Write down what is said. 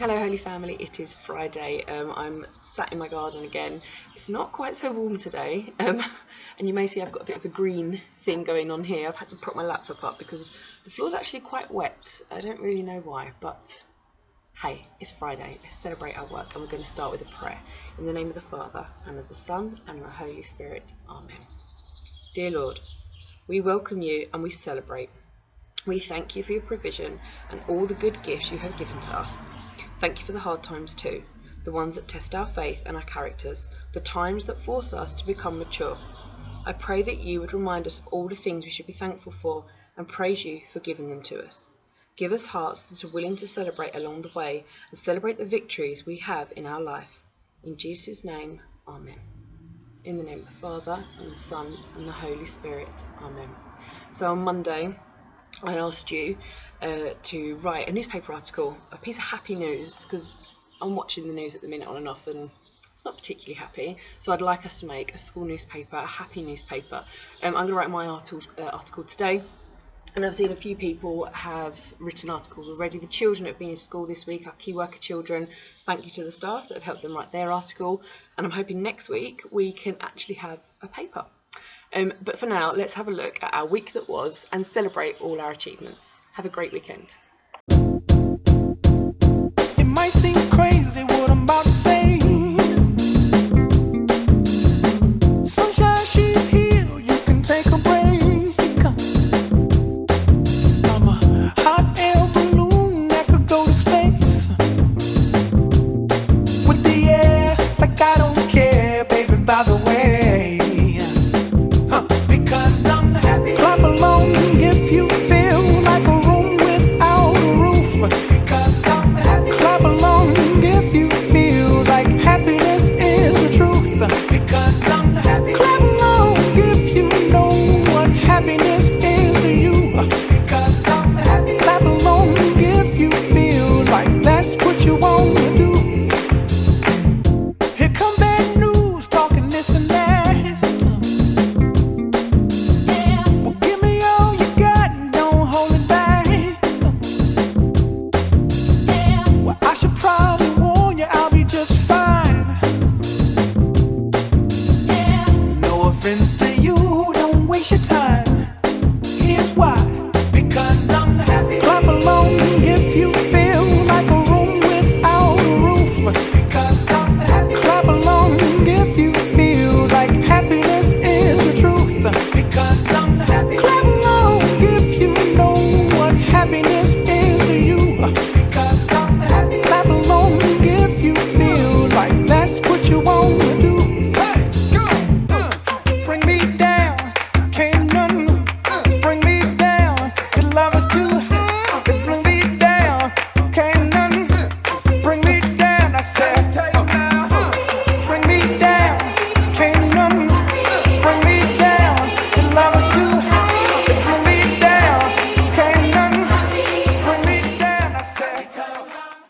Hello Holy Family, it is Friday. I'm sat in my garden again. It's not quite so warm today, and you may see I've got a bit of a green thing going on here. I've had to prop my laptop up because the floor's actually quite wet. I don't really know why, but hey, it's Friday. Let's celebrate our work, and we're going to start with a prayer. In the name of the Father, and of the Son, and of the Holy Spirit. Amen. Dear Lord, we welcome you and we celebrate. We thank you for your provision and all the good gifts you have given to us. Thank you for the hard times too, the ones that test our faith and our characters, the times that force us to become mature. I pray that you would remind us of all the things we should be thankful for and praise you for giving them to us. Give us hearts that are willing to celebrate along the way and celebrate the victories we have in our life. In Jesus' name, Amen. In the name of the Father, and the Son, and the Holy Spirit. Amen. So on Monday, I asked you to write a newspaper article, a piece of happy news, because I'm watching the news at the minute on and off and it's not particularly happy. So I'd like us to make a school newspaper, a happy newspaper. I'm going to write my article today. And I've seen a few people have written articles already. The children that have been in school this week, our key worker children, thank you to the staff that have helped them write their article. And I'm hoping next week we can actually have a paper. But for now, let's have a look at our week that was and celebrate all our achievements. Have a great weekend.